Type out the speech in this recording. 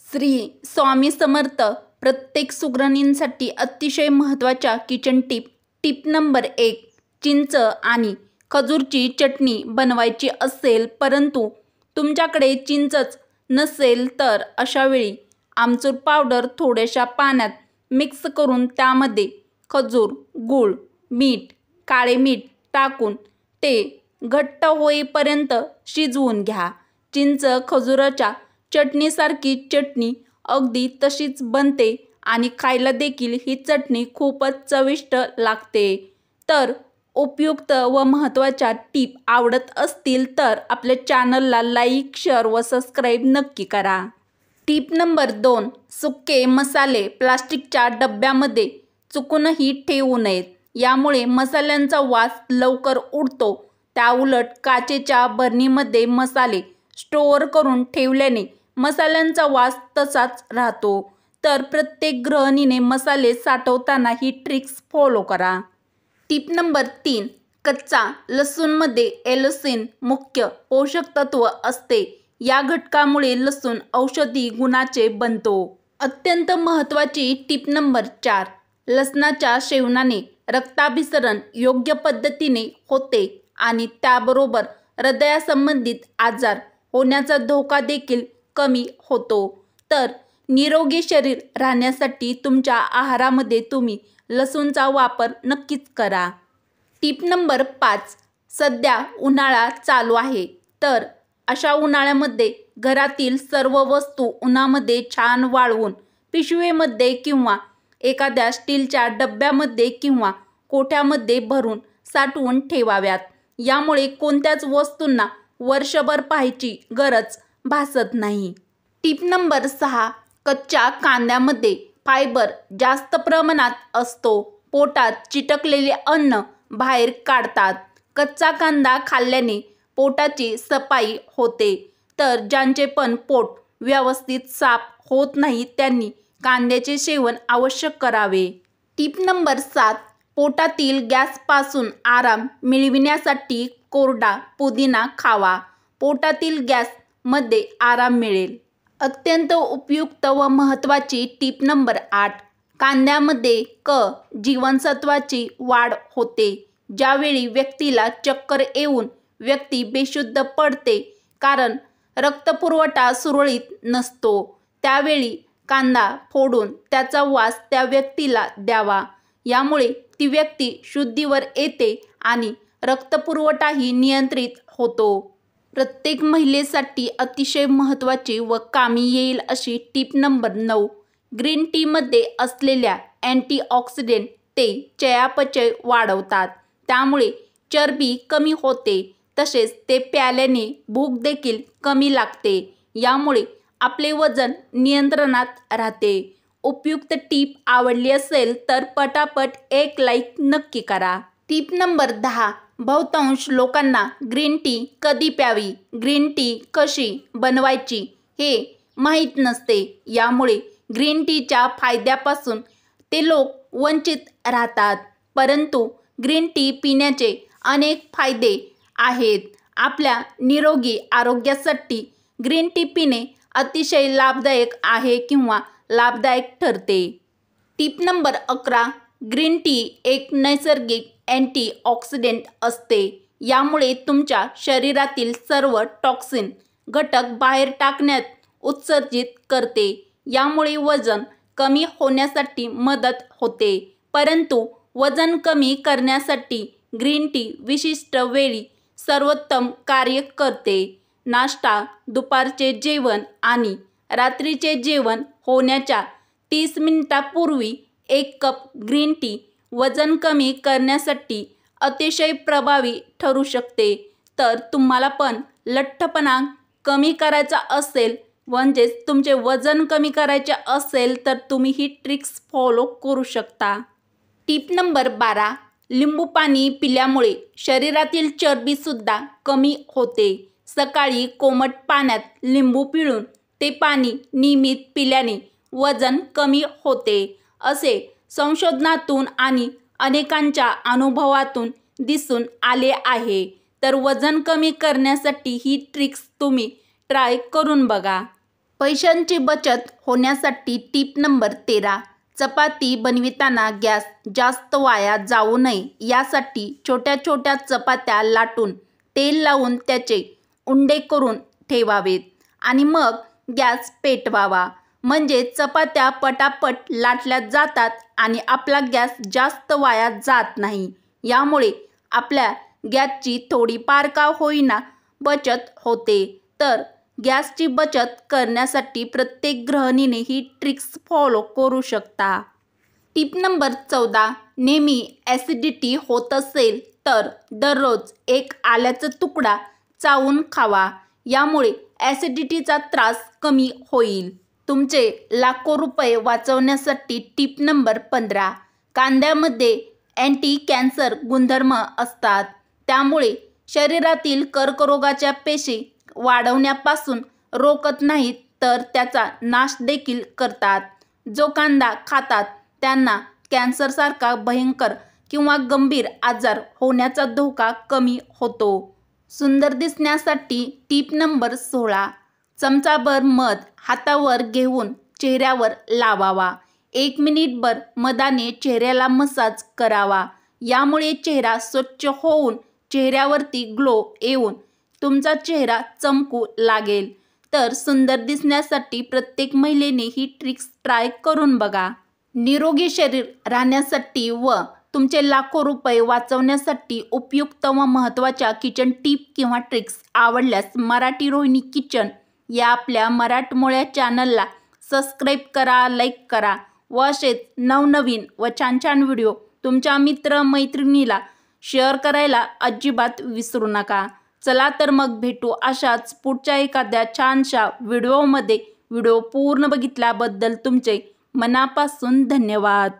श्री स्वामी समर्थ. प्रत्येक सुगृहिणींसाठी अतिशय महत्त्वाच्या किचन टिप नंबर 1. चिंच आणि खजूरची चटणी बनवायची असेल परंतु तुमच्याकडे चिंचच नसेल तर अशा वेळी आमचूर पावडर थोड्याशा पाण्यात मिक्स करून त्यामध्ये खजूर, गूळ, मीठ, काळे मीठ टाकून ते घट्ट होईपर्यंत शिजवून घ्या. चिंच खजुराच्या चटणीसारखी चटणी अगदी तशीच बनते आणि खायला देखील ही चटणी खूपच चविष्ट लागते. तर उपयुक्त व महत्त्वाच्या टिप आवडत असतील तर आपल्या चॅनलला लाईक, शेअर व सबस्क्राईब नक्की करा. Tip number 2. सुके मसाले प्लास्टिकच्या डब्यामध्ये चुकूनही ठेवू नयेत. यामुळे मसाल्यांचा वास लवकर उडतो. त्याउलट काचेच्या बरणीमध्ये मसाले स्टोअर करून ठेवल्याने मसाल्यांचा वास तसाच राहतो. तर प्रत्येक गृहिणीने मसाले साठवताना ही ट्रिक्स फॉलो करा. Tip number 3. कच्चा लसूणमध्ये एलोसिन मुख्य पोषक तत्व असते. या घटकामुळे लसूण औषधी गुणाचे बनतो. अत्यंत महत्त्वाची टिप नंबर 4. लसणाच्या सेवनाने रक्ताभिसरण योग्य पद्धतीने होते आणि त्याबरोबर हृदयासंबंधित आजार होण्याचा धोका देखील कमी होतो. तर निरोगी शरीर राहण्यासाठी तुमच्या आहारामध्ये तुम्ही लसूणचा वापर नक्कीच करा. Tip number 5. सध्या उन्हाळा चालू आहे तर अशा उन्हाळ्यामध्ये घरातील सर्व वस्तू उन्हामध्ये छान वाळवून पिशवीमध्ये किंवा एखाद्या स्टीलच्या डब्यामध्ये किंवा कोठ्यामध्ये भरून साठवून ठेवाव्यात. यामुळे कोणत्याच वस्तूंना वर्षभर पाहायची गरज भासत नाही. Tip number 6. कच्च्या कांद्यामध्ये फायबर जास्त प्रमाणात असतो. पोटात चिटकलेले अन्न बाहेर काढतात. कच्चा कांदा खाल्ल्याने पोटाची सफाई होते. तर ज्यांचे पण पोट व्यवस्थित साफ होत नाही त्यांनी कांद्याचे सेवन अवश्य करावे. Tip number 7. पोटातील गॅसपासून आराम मिळविण्यासाठी कोरडा पुदिना खावा. पोटातील गॅसमध्ये आराम मिळेल. अत्यंत उपयुक्त व महत्त्वाची टिप नंबर 8. कांद्यामध्ये क जीवनसत्वाची वाढ होते. ज्यावेळी व्यक्तीला चक्कर येऊन व्यक्ती बेशुद्ध पडते कारण रक्तपुरवठा सुरळीत नसतो त्यावेळी कांदा फोडून त्याचा वास त्या व्यक्तीला द्यावा. यामुळे ती व्यक्ती शुद्धीवर येते आणि रक्तपुरवठाही नियंत्रित होतो. प्रत्येक महिलेसाठी अतिशय महत्त्वाची व कामी येईल अशी टिप नंबर 9. ग्रीन टीमध्ये असलेल्या अँटीऑक्सिडेंट ते चयापचय वाढवतात. त्यामुळे चरबी कमी होते. तसेच ते प्यायल्याने भूक देखील कमी लागते. यामुळे आपले वजन नियंत्रणात राहते. उपयुक्त टीप आवडली असेल तर पटापट एक लाईक नक्की करा. Tip number 10. बहुतांश लोकांना ग्रीन टी कधी प्यावी, ग्रीन टी कशी बनवायची हे माहीत नसते. यामुळे ग्रीन टीच्या फायद्यापासून ते लोक वंचित राहतात. परंतु ग्रीन टी पिण्याचे अनेक फायदे आहेत. आपल्या निरोगी आरोग्यासाठी ग्रीन टी पिणे अतिशय लाभदायक आहे किंवा लाभदायक ठरते. Tip number 11. ग्रीन टी एक नैसर्गिक अँटीऑक्सिडेंट असते. यामुळे तुमच्या शरीरातील सर्व टॉक्सिन घटक बाहेर टाकण्यात उत्सर्जित करते. यामुळे वजन कमी होण्यासाठी मदत होते. परंतु वजन कमी करण्यासाठी ग्रीन टी विशिष्ट वेळी सर्वोत्तम कार्य करते. नाश्ता, दुपारचे जेवण आणि रात्रीचे जेवण होण्याच्या 30 मिनिटांपूर्वी 1 कप ग्रीन टी वजन कमी करण्यासाठी अतिशय प्रभावी ठरू शकते. तर तुम्हाला पण लठ्ठपणा कमी करायचा असेल म्हणजेच तुमचे वजन कमी करायचे असेल तर तुम्ही ही ट्रिक्स फॉलो करू शकता. Tip number 12. लिंबू पाणी पिल्यामुळे शरीरातील चरबीसुद्धा कमी होते. सकाळी कोमट पाण्यात लिंबू पिळून ते पाणी नियमित पिल्याने वजन कमी होते असे संशोधनातून आणि अनेकांच्या अनुभवातून दिसून आले आहे. तर वजन कमी करण्यासाठी ही ट्रिक्स तुम्ही ट्राय करून बघा. पैशांची बचत होण्यासाठी टीप नंबर 13. चपाती बनविताना गॅस जास्त वाया जाऊ नये यासाठी छोट्या छोट्या चपात्या लाटून तेल लावून त्याचे उंडे करून ठेवावेत आणि मग गॅस पेटवावा. म्हणजे चपात्या पटापट लाटल्या जातात आणि आपला गॅस जास्त वाया जात नाही. यामुळे आपल्या गॅसची थोडीफार का होईना बचत होते. तर गॅसची बचत करण्यासाठी प्रत्येक गृहिणीने ही ट्रिक्स फॉलो करू शकता. Tip number 14. नेहमी ॲसिडिटी होत असेल तर दररोज एक आल्याचा तुकडा चावून खावा. यामुळे ॲसिडिटीचा त्रास कमी होईल. तुमचे लाखो रुपये वाचवण्यासाठी टिप नंबर 15. कांद्यामध्ये अँटी कॅन्सर गुणधर्म असतात. त्यामुळे शरीरातील कर्करोगाच्या पेशी वाढण्यापासून रोखत नाहीत तर त्याचा नाश देखील करतात. जो कांदा खातात त्यांना कॅन्सरसारखा भयंकर किंवा गंभीर आजार होण्याचा धोका कमी होतो. सुंदर दिसण्यासाठी टिप नंबर 16. चमचाभर मध हातावर घेऊन चेहऱ्यावर लावावा. 1 मिनिटभर मधाने चेहऱ्याला मसाज करावा. यामुळे चेहरा स्वच्छ होऊन चेहऱ्यावरती ग्लो येऊन तुमचा चेहरा चमकू लागेल. तर सुंदर दिसण्यासाठी प्रत्येक महिलेने ही ट्रिक्स ट्राय करून बघा. निरोगी शरीर राहण्यासाठी व तुमचे लाखो रुपये वाचवण्यासाठी उपयुक्त व महत्त्वाच्या किचन टिप किंवा ट्रिक्स आवडल्यास मराठी रोहिणी किचन या आपल्या मराठमोळ्या चॅनलला सबस्क्राईब करा, लाईक करा व असेच नवनवीन व छान छान व्हिडिओ तुमच्या मित्रमैत्रिणीला शेअर करायला अजिबात विसरू नका. चला तर मग भेटू अशाच पुढच्या एखाद्या छानशा व्हिडिओमध्ये. व्हिडिओ पूर्ण बघितल्याबद्दल तुमचे मनापासून धन्यवाद.